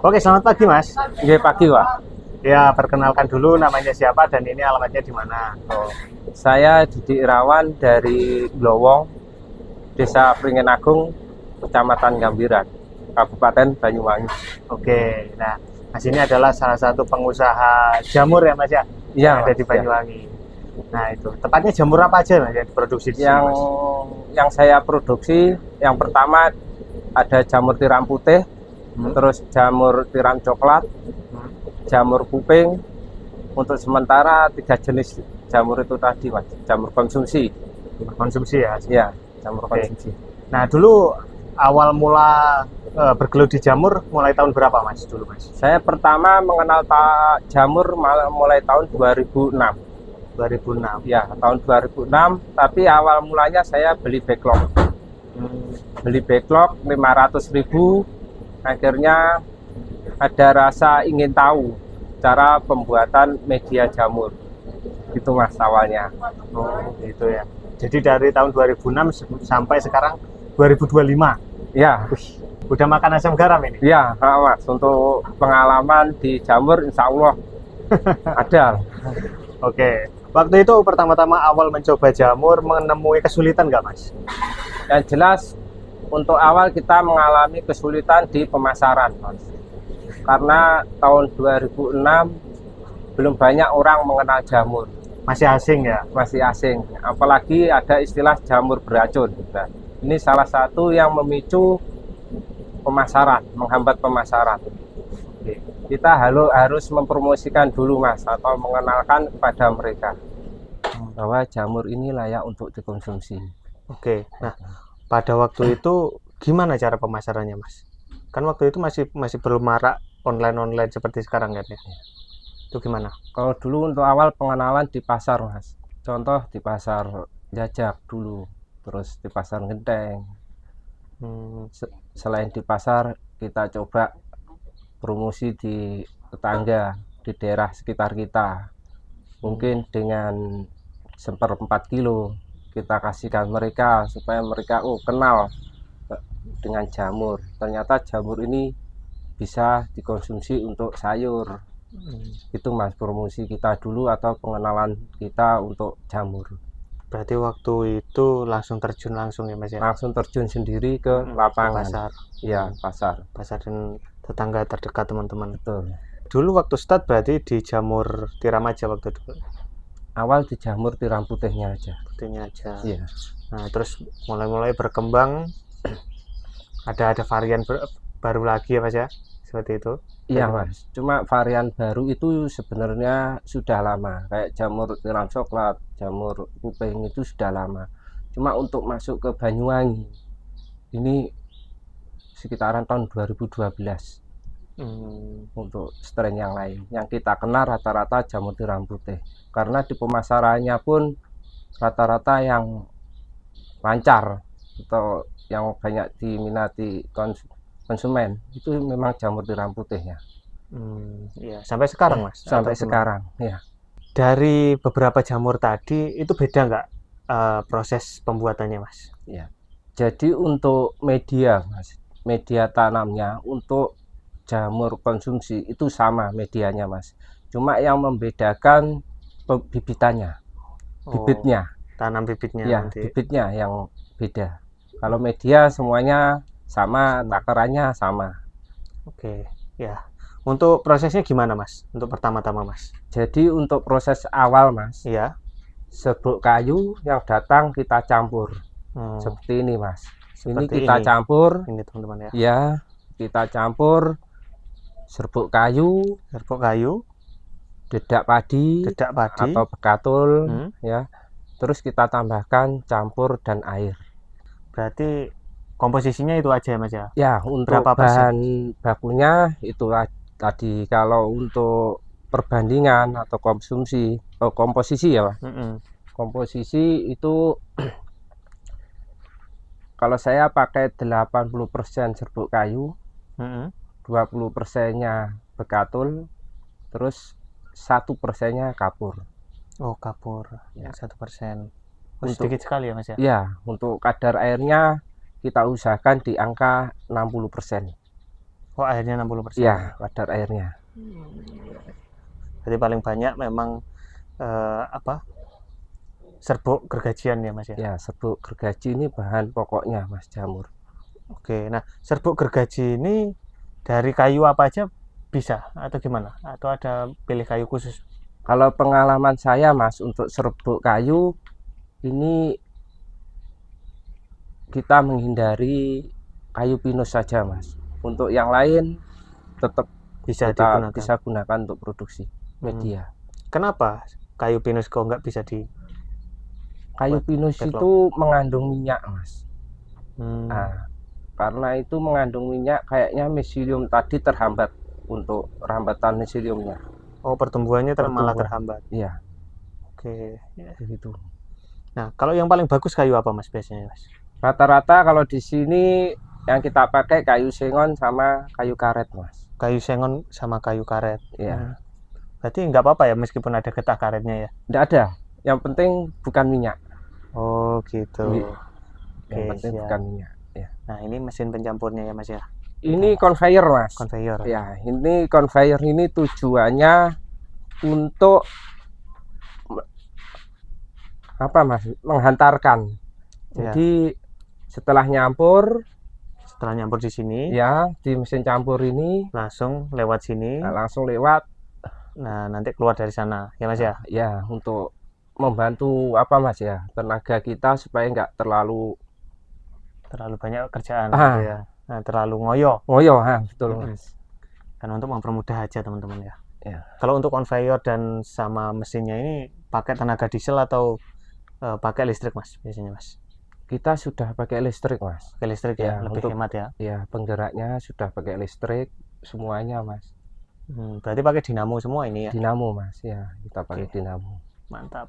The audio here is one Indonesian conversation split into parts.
Oke, selamat pagi Mas. Iya pagi Pak. Ya, perkenalkan dulu namanya siapa dan ini alamatnya di mana. Saya Didi Irawan dari Glowong, Desa Pringin Agung, Kecamatan Gambiran, Kabupaten Banyuwangi. Oke, nah Mas ini adalah salah satu pengusaha jamur ya Mas ya, Iya yang ada Mas. di Banyuwangi. Nah itu, tepatnya jamur apa aja Mas yang diproduksi di sini Yang Mas? yang saya produksi yang pertama ada jamur tiram putih, terus jamur tiram coklat, jamur kuping. Untuk sementara 3 jenis jamur itu tadi Mas, jamur konsumsi. Konsumsi ya. Ya, jamur Oke. konsumsi. Nah dulu awal mula bergelut di jamur mulai tahun berapa Mas dulu Mas? Saya pertama mengenal jamur mulai tahun 2006. 2006. Ya, tahun 2006, tapi awal mulanya saya beli backlog. Beli backlog 500.000, akhirnya ada rasa ingin tahu cara pembuatan media jamur. Itu Mas awalnya. Oh gitu ya. Jadi dari tahun 2006 sampai sekarang 2025. Ya, Wih, udah makan asam garam ini? ya Mas, untuk pengalaman di jamur insya Allah ada. Oke. Waktu itu pertama-tama awal mencoba jamur menemui kesulitan nggak Mas? Yang jelas untuk awal kita mengalami kesulitan di pemasaran Mas. Karena tahun 2006 belum banyak orang mengenal jamur, Masih asing ya? masih asing. Apalagi ada istilah jamur beracun. Nah, ini salah satu yang memicu pemasaran, menghambat pemasaran. Kita harus mempromosikan dulu Mas, atau mengenalkan kepada mereka bahwa jamur ini layak untuk dikonsumsi. Oke. Nah, pada waktu itu gimana cara pemasarannya Mas? Kan waktu itu masih belum marak online seperti sekarang kan ya? Itu gimana? Kalau dulu untuk awal pengenalan di pasar Mas, contoh di pasar Jajak dulu, terus di pasar Genteng. Selain di pasar, kita coba promosi di tetangga, di daerah sekitar kita. Mungkin dengan seperempat kilo kita kasihkan mereka supaya mereka kenal dengan jamur. Ternyata jamur ini bisa dikonsumsi untuk sayur. Itu Mas, promosi kita dulu atau pengenalan kita untuk jamur. Berarti waktu itu langsung terjun langsung ya Mas ya? Langsung terjun sendiri ke lapangan. Pasar. Ya, pasar. Pasar dan tetangga terdekat teman-teman. Betul. Dulu waktu start berarti di jamur tiram aja waktu itu? Awal di jamur tiram putihnya aja. Putihnya aja. Iya. Nah, terus mulai berkembang ada varian baru lagi ya Mas ya? Seperti itu. Iya Mas, cuma varian baru itu sebenarnya sudah lama. Kayak jamur tiram coklat, jamur kuping itu sudah lama. Cuma untuk masuk ke Banyuwangi, ini sekitaran tahun 2012. Untuk strain yang lain. Yang kita kenal rata-rata jamur tiram putih. Karena di pemasarannya pun rata-rata yang lancar atau yang banyak diminati konsumen itu memang jamur tiram putihnya. Ya, sampai sekarang Mas? Sampai sekarang ya. Dari beberapa jamur tadi itu beda nggak proses pembuatannya Mas? Ya. Jadi untuk media Mas, media tanamnya untuk jamur konsumsi itu sama medianya Mas. Cuma yang membedakan bibitannya, bibitnya. Tanam bibitnya Ya, nanti. bibitnya yang beda. Kalau media semuanya sama, takarannya sama. Oke, ya. Untuk prosesnya gimana Mas? Untuk pertama-tama Mas? Jadi untuk proses awal Mas, Iya. serbuk kayu yang datang kita campur. Seperti ini Mas. Ini kita campur. Ini teman-teman ya. Ya, kita campur serbuk kayu, dedak padi, atau bekatul, ya. Terus kita tambahkan campur dan air. Berarti komposisinya itu aja ya Mas ya? Ya, untuk bahan bakunya itu tadi. Kalau untuk perbandingan atau komposisi ya Pak. Komposisi itu kalau saya pakai 80% serbuk kayu, 20%-nya bekatul, terus 1%-nya kapur. Oh, kapur ya. 1%. Sedikit sekali ya Mas ya? Ya, untuk kadar airnya kita usahakan di angka 60%. Oh, airnya 60%. Ya, kadar airnya. Jadi paling banyak memang apa? Serbuk gergajian ya, Mas ya. Ya, serbuk gergaji ini bahan pokoknya Mas jamur. Oke. Nah, serbuk gergaji ini dari kayu apa aja bisa atau gimana? Atau ada pilih kayu khusus? Kalau pengalaman saya Mas untuk serbuk kayu ini kita menghindari kayu pinus saja Mas. Untuk yang lain tetap Bisa kita digunakan. bisa gunakan untuk produksi media. Kenapa kayu pinus kok nggak bisa di Kayu buat pinus backlog? itu mengandung minyak Mas. Hmm, Nah, karena itu mengandung minyak, kayaknya miselium tadi terhambat untuk rambatan miseliumnya. Oh, pertumbuhannya malah terhambat. Iya, Oke. Ya. begitu. Nah, kalau yang paling bagus kayu apa Mas biasanya, Mas? Rata-rata kalau di sini yang kita pakai kayu sengon sama kayu karet Mas. Kayu sengon sama kayu karet. Iya, Berarti nggak apa-apa ya meskipun ada getah karetnya ya? tidak ada. Yang penting bukan minyak. Oh, gitu. Yang Oke, penting siap. bukan minyak. Ya. Nah, ini mesin pencampurnya ya Mas ya? Ini conveyor Mas. Conveyor. Ya, ini conveyor ini tujuannya untuk apa Mas? Menghantarkan. Ya. Jadi setelah nyampur Setelah nyampur di sini, ya di mesin campur ini langsung lewat sini. langsung lewat. Nah, nanti keluar dari sana ya Mas ya? Ya, untuk membantu apa Mas ya, tenaga kita supaya nggak terlalu Terlalu banyak kerjaan Ah. gitu ya. Nah, terlalu ngoyo. ngoyo, betul Mas. Kan untuk mempermudah aja teman-teman ya. Ya. Kalau untuk conveyor dan sama mesinnya ini pakai tenaga diesel atau pakai listrik Mas biasanya Mas? Kita sudah pakai listrik Mas. Pakai listrik Ya, ya, lebih untuk- hemat ya. Ya, penggeraknya sudah pakai listrik semuanya Mas. Berarti pakai dinamo semua ini ya. Dinamo Mas, ya kita pakai Oke. dinamo. Mantap.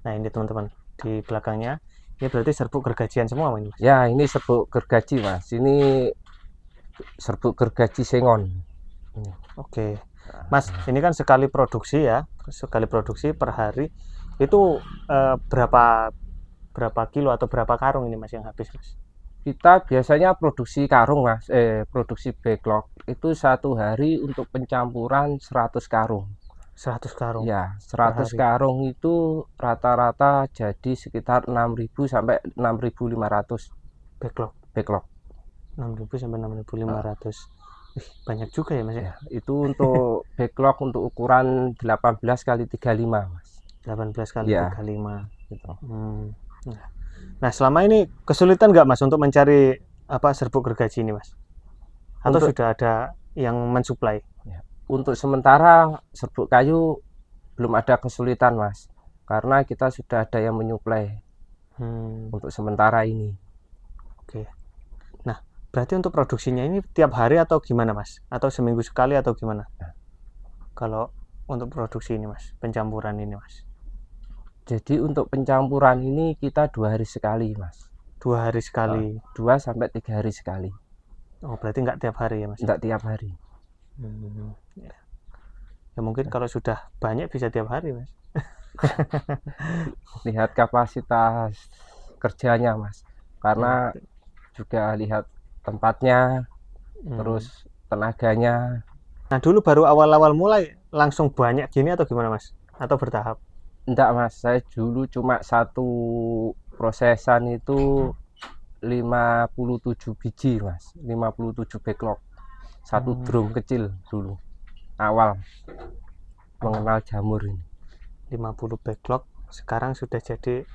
Nah, ini teman-teman di belakangnya ini berarti serbuk gergajian semua ini Mas. Ya, ini serbuk gergaji Mas. Ini serbuk gergaji sengon. Oke. Mas, ini kan sekali produksi ya. Sekali produksi per hari itu berapa kilo atau berapa karung ini Mas yang habis Mas? Kita biasanya produksi karung Mas, produksi backlog itu satu hari untuk pencampuran 100 karung. 100 karung. Ya, 100 hari. karung itu rata-rata jadi sekitar 6.000 sampai 6.500 Backlog backlog. 6.000 sampai 6.500. Banyak juga ya Mas ya. Ya, itu untuk backlog untuk ukuran 18 kali 35 Mas. 18 kali Ya. 35 Gitu. Nah, selama ini kesulitan nggak Mas untuk mencari apa serbuk gergaji ini Mas? Atau Untuk- sudah ada yang mensuplai? Untuk sementara serbuk kayu belum ada kesulitan Mas, karena kita sudah ada yang menyuplai untuk sementara ini. Oke. Nah, berarti untuk produksinya ini tiap hari atau gimana Mas? Atau seminggu sekali atau gimana? Kalau untuk produksi ini Mas, pencampuran ini Mas. Jadi untuk pencampuran ini kita 2 hari sekali Mas, 2 hari sekali. 2 sampai 3 hari sekali, Oh, berarti nggak tiap hari ya Mas? tidak tiap hari. Ya mungkin kalau sudah banyak bisa tiap hari Mas. Lihat kapasitas kerjanya Mas, karena juga lihat tempatnya, terus tenaganya. Nah, dulu baru awal-awal mulai langsung banyak gini atau gimana Mas? Atau bertahap? Enggak Mas, saya dulu cuma satu prosesan itu 57 biji Mas, 57 backlog. Satu drum kecil dulu awal mengenal jamur ini. 50 backlog, sekarang sudah jadi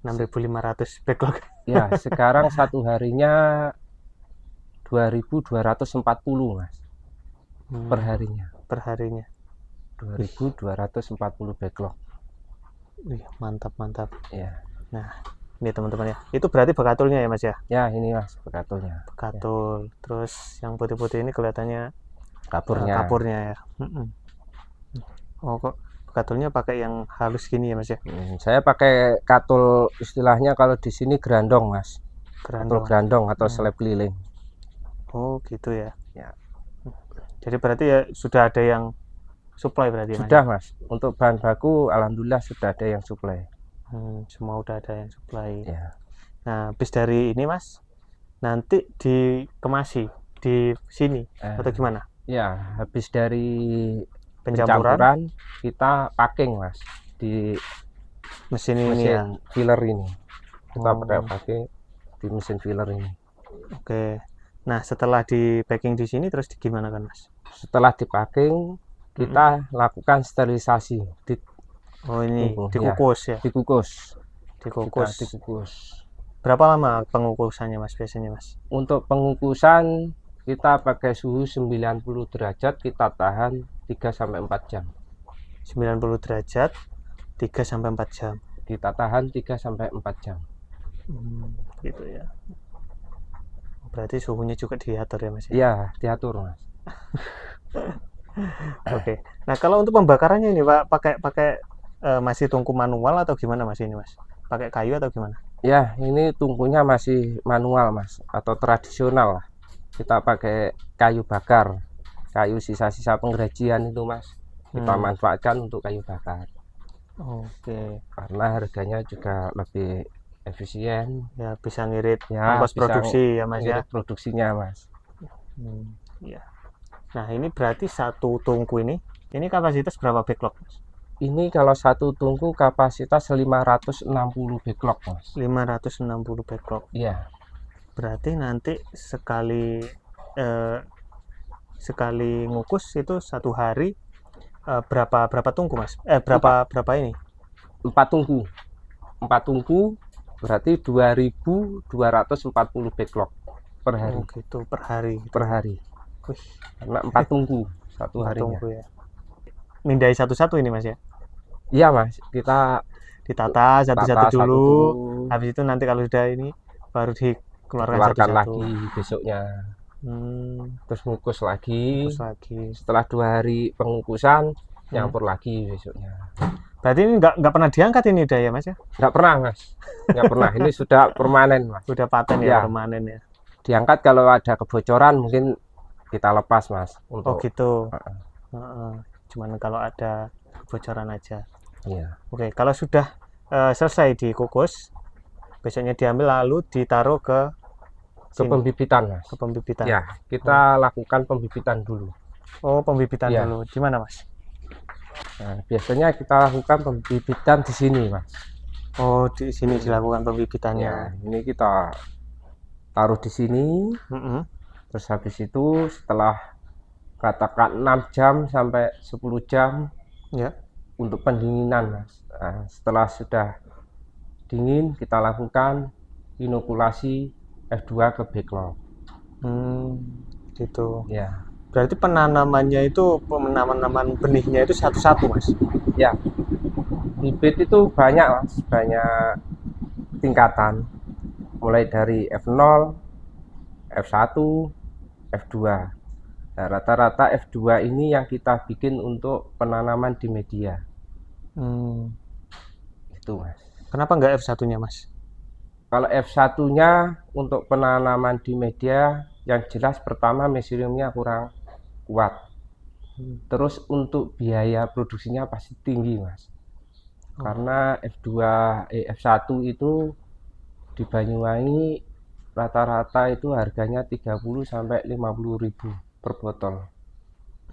6.500 backlog. Ya, sekarang satu harinya 2.240 Mas per harinya. Per harinya. 2.240 backlog. Wih, mantap. Ya. Nah, ini teman-teman ya. Itu berarti bekatulnya ya Mas ya? Ya, ini Mas bekatulnya. Bekatul. Terus yang putih-putih ini kelihatannya Kapurnya. ya. Oh, kok bekatulnya pakai yang halus gini ya Mas ya? Saya pakai katul, istilahnya kalau di sini grandong Mas. Katul grandong atau seleb keliling. Oh, gitu ya. Ya. Jadi berarti ya sudah ada yang supply berarti ya, Mas? Sudah Mas, untuk bahan baku alhamdulillah sudah ada yang supply. Semua udah ada yang supply. Ya. Nah, habis dari ini Mas, nanti dikemasi di sini Eh, atau gimana? ya, habis dari Pencampuran pencampuran kita packing Mas di mesin ini mesin ya. filler ini. Kita pakai Oh, packing di mesin filler ini. oke. Nah, setelah di packing di sini terus gimana kan, Mas? Setelah di packing, kita lakukan sterilisasi di Oh, ini tunggu ya, dikukus ya. dikukus. Kita Dikukus. dikukus. Berapa lama pengukusannya, Mas, biasanya, Mas? Untuk pengukusan kita pakai suhu 90 derajat, kita tahan 3 sampai 4 jam. 90 derajat 3 sampai 4 jam. Kita tahan 3 sampai 4 jam. Gitu ya. Berarti suhunya juga diatur ya, Mas ya? Iya, diatur Mas. Oke. Nah, kalau untuk pembakarannya ini, Pak, pakai masih tungku manual atau gimana, Mas, ini, Mas? Pakai kayu atau gimana? Ya, ini tungkunya masih manual Mas, atau tradisional lah. Kita pakai kayu bakar, kayu sisa-sisa pengrajin itu Mas. Kita manfaatkan untuk kayu bakar. Oke. Karena harganya juga lebih efisien. Ya, bisa ngirit Ya, ongkos bisa produksi ya, Mas ya? ngirit produksinya Mas. Iya. Nah, ini berarti satu tungku ini kapasitas berapa backlog, Mas? Ini kalau satu tungku kapasitas 560 backlog Mas. 560 backlog. Iya. Berarti nanti sekali ngukus itu satu hari berapa tungku, Mas? Berapa ini? 4 tungku. 4 tungku berarti 2240 backlog per hari. Oh, gitu per hari gitu. Per hari. Wih, Karena 4 tungku satu 4 harinya. tungku ya. Mindai satu-satu ini, Mas ya. Iya Mas, kita Ditata satu-satu tata dulu. dulu, Habis itu nanti kalau sudah ini baru dikeluarkan keluarkan satu-satu. lagi besoknya, terus ngukus lagi. Terus lagi. Setelah 2 hari pengukusan, nyampur lagi besoknya. Berarti ini nggak pernah diangkat ini udah ya, Mas ya? Nggak pernah Mas, nggak pernah. Ini sudah permanen Mas. Sudah paten Ya. ya, permanen ya. Diangkat kalau ada kebocoran mungkin kita lepas Mas. Oh Untuk gitu. Cuman kalau ada kebocoran aja. Iya. Oke, kalau sudah selesai dikukus, besoknya diambil lalu ditaruh ke sini, pembibitan Mas. ke pembibitan. Ya, kita lakukan pembibitan dulu. Oh, pembibitan Ya. dulu. Di mana, Mas? Nah, biasanya kita lakukan pembibitan di sini Mas. Oh, di sini dilakukan pembibitannya. Ya, ini kita taruh di sini. Terus habis itu setelah katakan 6 jam sampai 10 jam Ya. untuk pendinginan Mas. Nah, setelah sudah dingin kita lakukan inokulasi F2 ke backlog. Gitu. Ya. Berarti penanamannya itu penanaman benihnya itu satu-satu, Mas. Ya. Bibit itu banyak Mas, banyak tingkatan. Mulai dari F0, F1, F2. Nah, rata-rata F2 ini yang kita bikin untuk penanaman di media. Itu Mas. Kenapa nggak F1-nya, Mas? Kalau F1-nya untuk penanaman di media, yang jelas pertama mesiliumnya kurang kuat. Terus untuk biaya produksinya pasti tinggi Mas. Karena F1 itu di Banyuwangi rata-rata itu harganya 30 sampai 50 ribu per botol.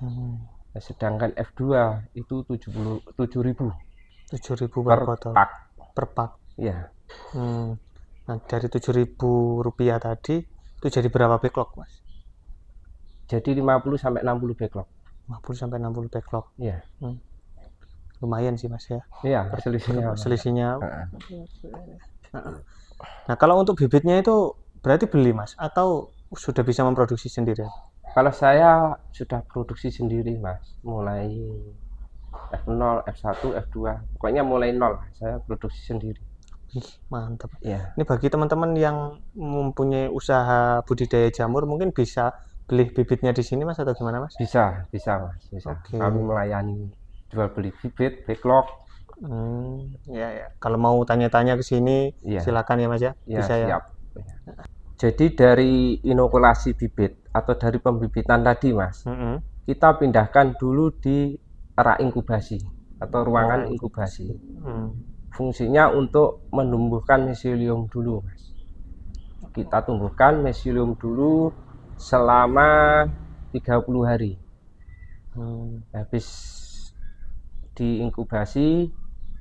Nah, sedangkan F2 itu 7.000 per botol. pak. Per pak. Ya. Nah, dari 7.000 rupiah tadi itu jadi berapa backlog, Mas? Jadi 50 sampai 60 backlog. 50 sampai 60 backlog. Iya. Lumayan sih, Mas ya. Iya, selisihnya. Nah, kalau untuk bibitnya itu berarti beli, Mas, atau sudah bisa memproduksi sendiri? Kalau saya sudah produksi sendiri Mas, mulai F0, F1, F2, pokoknya mulai nol saya produksi sendiri. Ih, mantap. Ya. Ini bagi teman-teman yang mempunyai usaha budidaya jamur mungkin bisa beli bibitnya di sini, Mas, atau gimana, Mas? Bisa Mas, bisa. Oke. Kami melayani jual beli bibit, backlog. Ya. Kalau mau tanya-tanya ke sini, silakan ya, Mas ya. Ya, bisa ya. siap. Jadi dari inokulasi bibit atau dari pembibitan tadi Mas, kita pindahkan dulu di rak inkubasi atau ruangan inkubasi. Fungsinya untuk menumbuhkan mesilium dulu Mas. Kita tumbuhkan mesilium dulu selama 30 hari. Hmm. Habis diinkubasi,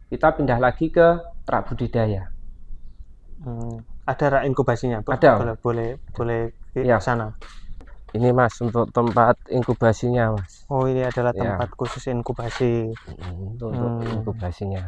kita pindah lagi ke rak budidaya. Ada rak inkubasinya, Bro? Ada. Boleh ke Iya. sana. Ini Mas untuk tempat inkubasinya Mas. Oh, ini adalah Ya. tempat khusus inkubasi. Untuk inkubasinya.